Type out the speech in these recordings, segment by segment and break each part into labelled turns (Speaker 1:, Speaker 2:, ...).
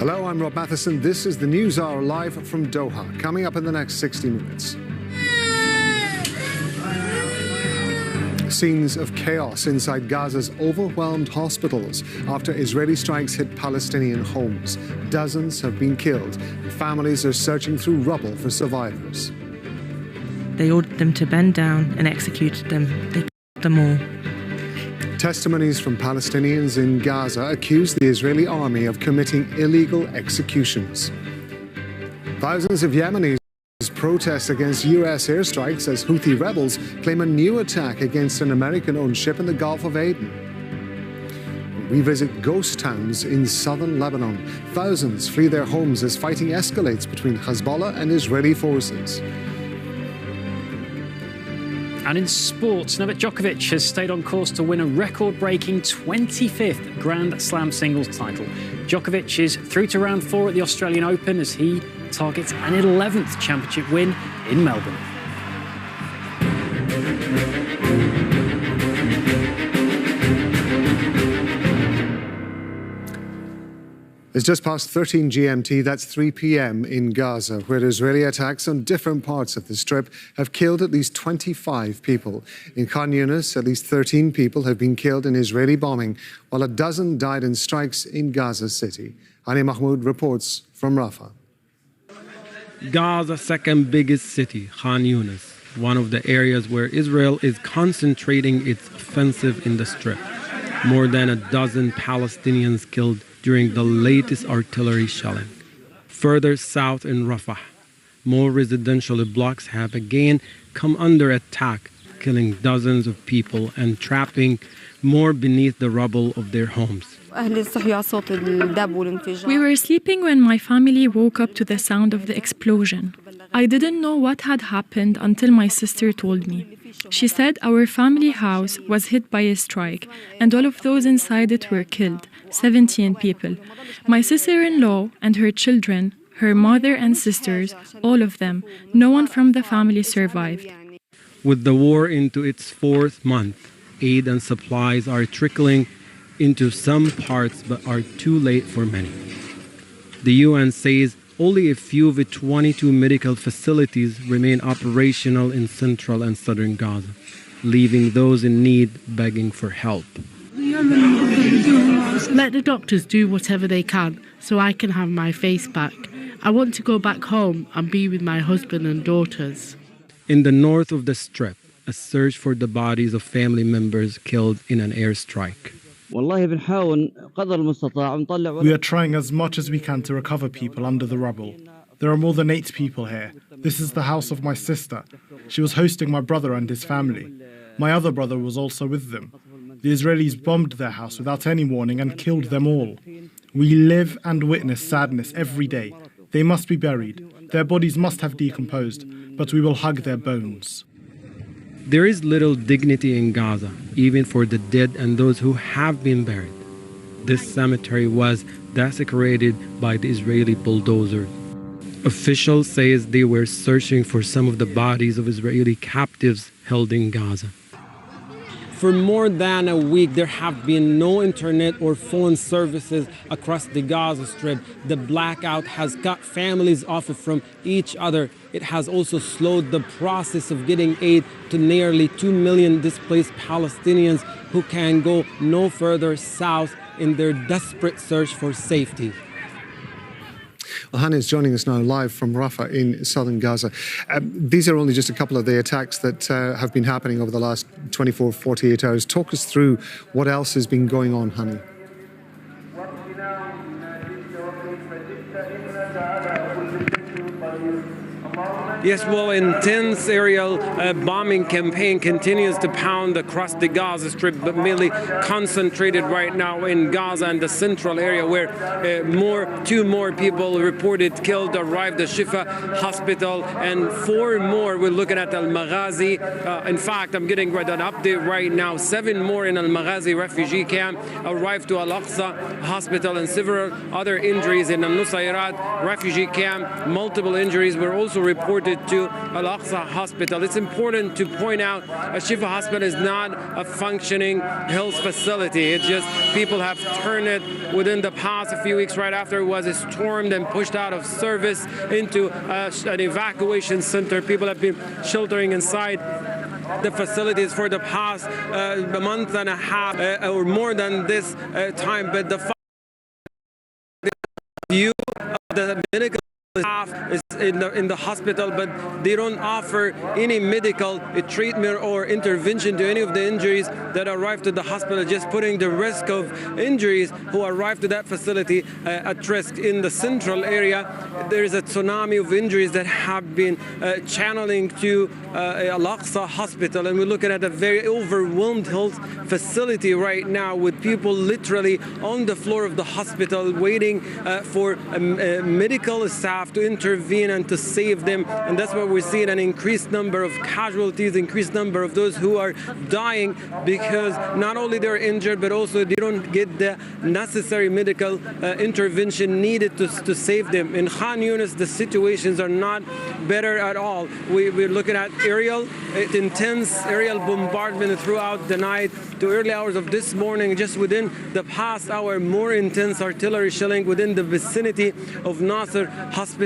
Speaker 1: Hello, I'm Rob Matheson. This is the News Hour live from Doha. Coming up in the next 60 minutes. Scenes of chaos inside Gaza's overwhelmed hospitals after Israeli strikes hit Palestinian homes. Dozens have been killed. Families are searching through rubble for survivors.
Speaker 2: They ordered them to bend down and executed them. They killed them all.
Speaker 1: Testimonies from Palestinians in Gaza accuse the Israeli army of committing illegal executions. Thousands of Yemenis protest against U.S. airstrikes as Houthi rebels claim a new attack against an American-owned ship in the Gulf of Aden. We visit ghost towns in southern Lebanon. Thousands flee their homes as fighting escalates between Hezbollah and Israeli forces.
Speaker 3: And in sports, Novak Djokovic has stayed on course to win a record-breaking 25th Grand Slam singles title. Djokovic is through to round 4 at the Australian Open as he targets an 11th championship win in Melbourne.
Speaker 1: It's just past 13 GMT, that's 3 p.m. in Gaza, where Israeli attacks on different parts of the Strip have killed at least 25 people. In Khan Yunis, at least 13 people have been killed in Israeli bombing, while a dozen died in strikes in Gaza City. Hani Mahmoud reports from Rafah.
Speaker 4: Gaza's second biggest city, Khan Yunis, one of the areas where Israel is concentrating its offensive in the Strip. More than a dozen Palestinians killed during the latest artillery shelling. Further south in Rafah, more residential blocks have again come under attack, killing dozens of people and trapping more beneath the rubble of their homes.
Speaker 5: We were sleeping when my family woke up to the sound of the explosion. I didn't know what had happened until my sister told me. She said our family house was hit by a strike and all of those inside it were killed, 17 people. My sister-in-law and her children, her mother and sisters, all of them, no one from the family survived.
Speaker 4: With the war into its 4th month, aid and supplies are trickling into some parts but are too late for many. The UN says only a few of the 22 medical facilities remain operational in central and southern Gaza, leaving those in need begging for help.
Speaker 6: Let the doctors do whatever they can so I can have my face back. I want to go back home and be with my husband and daughters.
Speaker 4: In the north of the Strip, a search for the bodies of family members killed in an airstrike.
Speaker 7: We are trying as much as we can to recover people under the rubble. There are more than 8 people here. This is the house of my sister. She was hosting my brother and his family. My other brother was also with them. The Israelis bombed their house without any warning and killed them all. We live and witness sadness every day. They must be buried. Their bodies must have decomposed, but we will hug their bones.
Speaker 4: There is little dignity in Gaza, even for the dead and those who have been buried. This cemetery was desecrated by the Israeli bulldozers. Officials say they were searching for some of the bodies of Israeli captives held in Gaza. For more than a week, there have been no internet or phone services across the Gaza Strip. The blackout has cut families off from each other. It has also slowed the process of getting aid to nearly 2 million displaced Palestinians who can go no further south in their desperate search for safety.
Speaker 1: Well, Hannah is joining us now live from Rafah in southern Gaza. These are only just a couple of the attacks that have been happening over the last 24, 48 hours. Talk us through what else has been going on, Hannah.
Speaker 4: Yes, well, intense aerial bombing campaign continues to pound across the Gaza Strip, but mainly concentrated right now in Gaza and the central area, where two more people reported killed arrived at Shifa Hospital, and 4 more we're looking at Al-Maghazi. In fact, I'm getting an update right now. 7 more in Al-Maghazi refugee camp arrived to Al-Aqsa Hospital, and several other injuries in Al-Nusayrat refugee camp. Multiple injuries were also reported to Al-Aqsa Hospital. It's important to point out Al-Shifa Hospital is not a functioning health facility. It's just people have turned it within the past few weeks right after it was stormed and pushed out of service into an evacuation center. People have been sheltering inside the facilities for the past a month and a half or more than this time, but the view of the medical staff is in the hospital, but they don't offer any medical treatment or intervention to any of the injuries that arrive to the hospital, just putting the risk of injuries who arrive to that facility at risk. In the central area, there is a tsunami of injuries that have been channeling to Al-Aqsa Hospital, and we're looking at a very overwhelmed health facility right now with people literally on the floor of the hospital waiting for medical staff to intervene and to save them. And that's why we're seeing an increased number of casualties, increased number of those who are dying because not only they're injured, but also they don't get the necessary medical intervention needed to save them. In Khan Yunis, the situations are not better at all. We're looking at intense aerial bombardment throughout the night to early hours of this morning. Just within the past hour, more intense artillery shelling within the vicinity of Nasser Hospital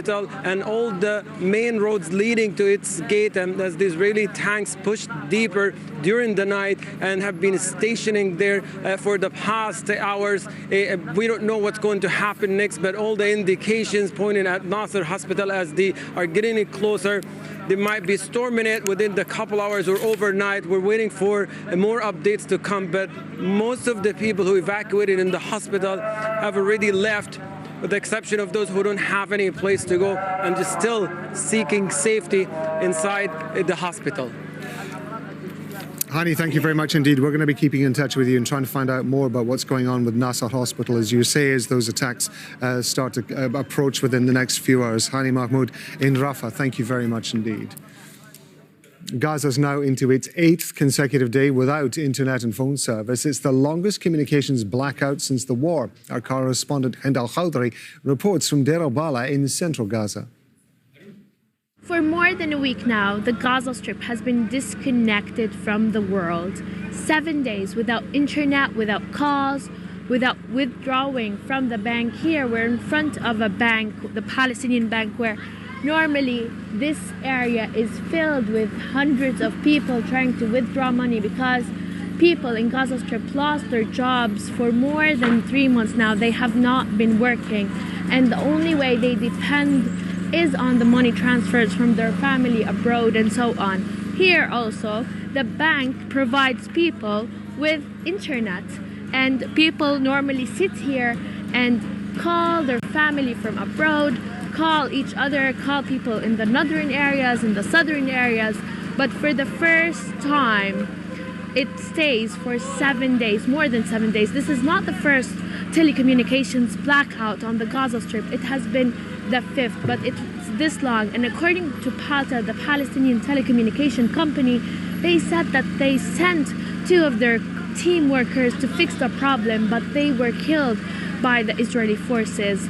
Speaker 4: and all the main roads leading to its gate, and as the Israeli tanks pushed deeper during the night and have been stationing there for the past hours. We don't know what's going to happen next, but all the indications pointing at Nasser Hospital as they are getting it closer. They might be storming it within the couple hours or overnight. We're waiting for more updates to come, but most of the people who evacuated in the hospital have already left, with the exception of those who don't have any place to go and just still seeking safety inside the hospital.
Speaker 1: Hani, thank you very much indeed. We're going to be keeping in touch with you and trying to find out more about what's going on with Nasser Hospital, as you say, as those attacks start to approach within the next few hours. Hani Mahmoud in Rafah, thank you very much indeed. Gaza is now into its 8th consecutive day without internet and phone service. It's the longest communications blackout since the war. Our correspondent Hind Al-Khawdari reports from Deir al-Balah in central Gaza.
Speaker 8: For more than a week now, the Gaza Strip has been disconnected from the world. 7 days without internet, without calls, without withdrawing from the bank. Here we're in front of a bank, the Palestinian bank, where normally this area is filled with hundreds of people trying to withdraw money because people in Gaza Strip lost their jobs for more than 3 months now. They have not been working, and the only way they depend is on the money transfers from their family abroad and so on. Here also, the bank provides people with internet, and people normally sit here and call their family from abroad, call each other, call people in the northern areas, in the southern areas, but for the first time, it stays for 7 days, more than 7 days. This is not the first telecommunications blackout on the Gaza Strip. It has been the 5th, but it's this long. And according to PALTA, the Palestinian telecommunication company, they said that they sent 2 of their team workers to fix the problem, but they were killed by the Israeli forces.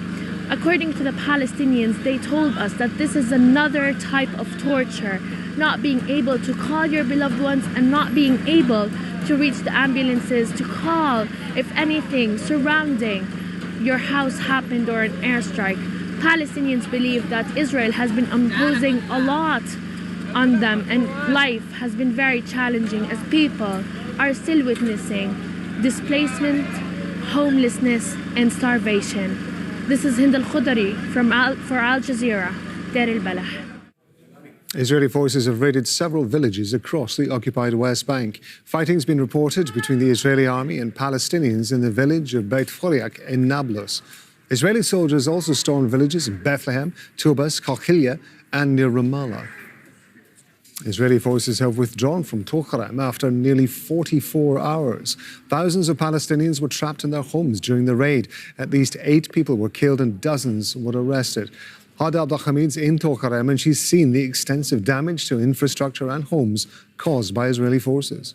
Speaker 8: According to the Palestinians, they told us that this is another type of torture, not being able to call your beloved ones and not being able to reach the ambulances, to call if anything surrounding your house happened or an airstrike. Palestinians believe that Israel has been imposing a lot on them, and life has been very challenging as people are still witnessing displacement, homelessness, and starvation. This is Hind Al-Khawdari for Al Jazeera, Deir al-Balah.
Speaker 1: Israeli forces have raided several villages across the occupied West Bank. Fighting's been reported between the Israeli army and Palestinians in the village of Beit Furiak in Nablus. Israeli soldiers also stormed villages in Bethlehem, Tubas, Kalkilia, and near Ramallah. Israeli forces have withdrawn from Tokarem after nearly 44 hours. Thousands of Palestinians were trapped in their homes during the raid. At least 8 people were killed and dozens were arrested. Hada Abdelhamid's in Tokarem, and she's seen the extensive damage to infrastructure and homes caused by Israeli forces.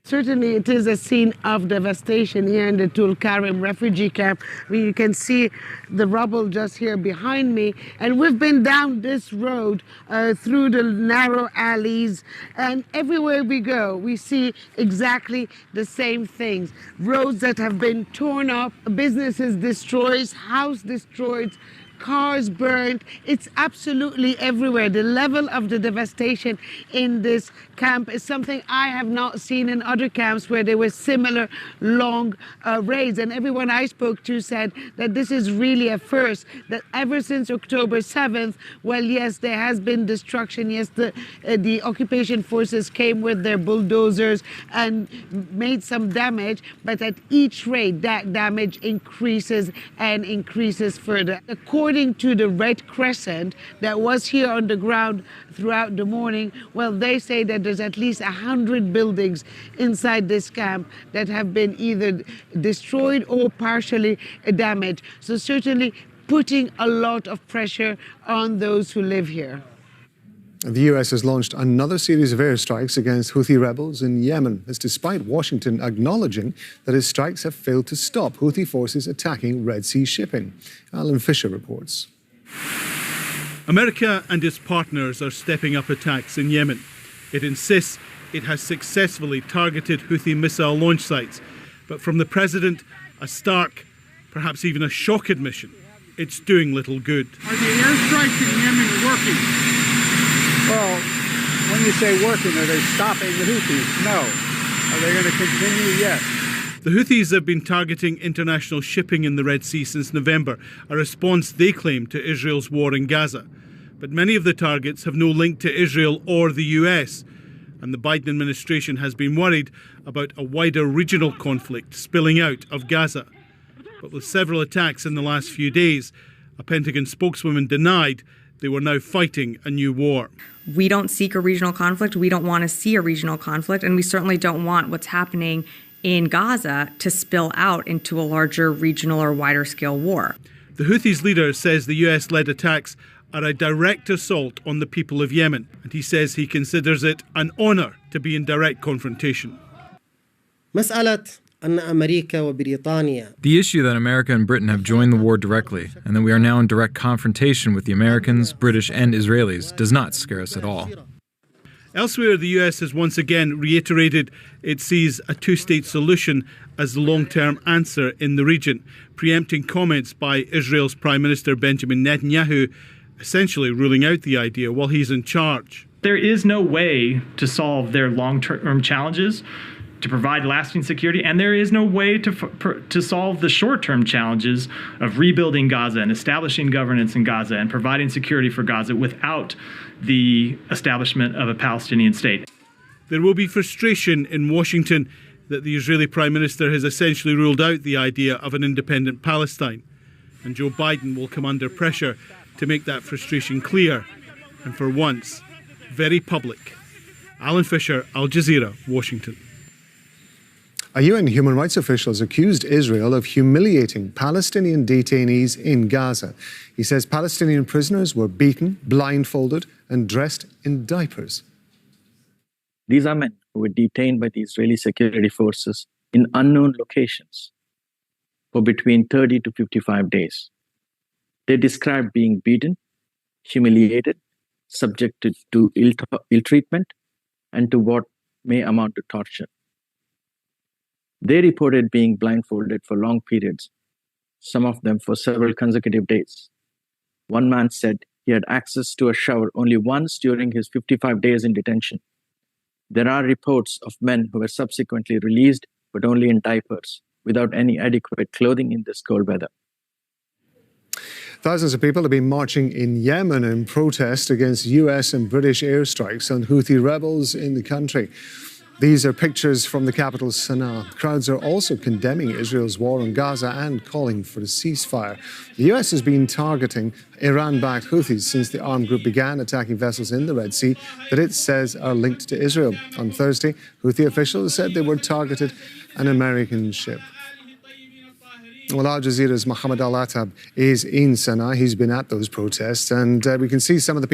Speaker 9: Certainly, it is a scene of devastation here in the Tulkarem refugee camp. I mean, you can see the rubble just here behind me. And we've been down this road through the narrow alleys. And everywhere we go, we see exactly the same things. Roads that have been torn up, businesses destroyed, house destroyed, cars burned. It's absolutely everywhere. The level of the devastation in this camp is something I have not seen in other camps where there were similar long raids. And everyone I spoke to said that this is really a first, that ever since October 7th, well, yes, there has been destruction. Yes, the occupation forces came with their bulldozers and made some damage, but at each raid, that damage increases and increases further. According to the Red Crescent that was here on the ground throughout the morning, well, they say that there's at least 100 buildings inside this camp that have been either destroyed or partially damaged. So certainly putting a lot of pressure on those who live here.
Speaker 1: The US has launched another series of airstrikes against Houthi rebels in Yemen. This despite Washington acknowledging that its strikes have failed to stop Houthi forces attacking Red Sea shipping. Alan Fisher reports.
Speaker 10: America and its partners are stepping up attacks in Yemen. It insists it has successfully targeted Houthi missile launch sites. But from the president, a stark, perhaps even a shock admission, it's doing little good.
Speaker 11: Are the airstrikes in Yemen working? Well, when you say working, are they stopping the Houthis? No. Are they going to continue? Yes.
Speaker 10: The Houthis have been targeting international shipping in the Red Sea since November, a response they claim to Israel's war in Gaza. But many of the targets have no link to Israel or the US, and the Biden administration has been worried about a wider regional conflict spilling out of Gaza. But with several attacks in the last few days, a Pentagon spokeswoman denied they were now fighting a new war.
Speaker 12: We don't seek a regional conflict. We don't want to see a regional conflict. And we certainly don't want what's happening in Gaza to spill out into a larger regional or wider scale war.
Speaker 10: The Houthis' leader says the US-led attacks are a direct assault on the people of Yemen. And he says he considers it an honour to be in direct confrontation.
Speaker 13: The issue that America and Britain have joined the war directly, and that we are now in direct confrontation with the Americans, British and Israelis, does not scare us at all.
Speaker 10: Elsewhere, the US has once again reiterated it sees a two-state solution as the long-term answer in the region, preempting comments by Israel's Prime Minister Benjamin Netanyahu, essentially ruling out the idea while he's in charge.
Speaker 14: There is no way to solve their long-term challenges, to provide lasting security, and there is no way to solve the short-term challenges of rebuilding Gaza and establishing governance in Gaza and providing security for Gaza without the establishment of a Palestinian state.
Speaker 10: There will be frustration in Washington that the Israeli Prime Minister has essentially ruled out the idea of an independent Palestine, and Joe Biden will come under pressure to make that frustration clear, and for once, very public. Alan Fisher, Al Jazeera, Washington.
Speaker 1: A UN human rights official has accused Israel of humiliating Palestinian detainees in Gaza. He says Palestinian prisoners were beaten, blindfolded, and dressed in diapers.
Speaker 15: These are men who were detained by the Israeli security forces in unknown locations for between 30 to 55 days. They described being beaten, humiliated, subjected to ill treatment, and to what may amount to torture. They reported being blindfolded for long periods, some of them for several consecutive days. One man said he had access to a shower only once during his 55 days in detention. There are reports of men who were subsequently released, but only in diapers, without any adequate clothing in this cold weather.
Speaker 1: Thousands of people have been marching in Yemen in protest against US and British airstrikes on Houthi rebels in the country. These are pictures from the capital, Sana'a. Crowds are also condemning Israel's war on Gaza and calling for a ceasefire. The US has been targeting Iran-backed Houthis since the armed group began attacking vessels in the Red Sea that it says are linked to Israel. On Thursday, Houthi officials said they were targeted an American ship. Well, Al Jazeera's Mohammed Al-Atab is in Sana'a. He's been at those protests, and we can see some of the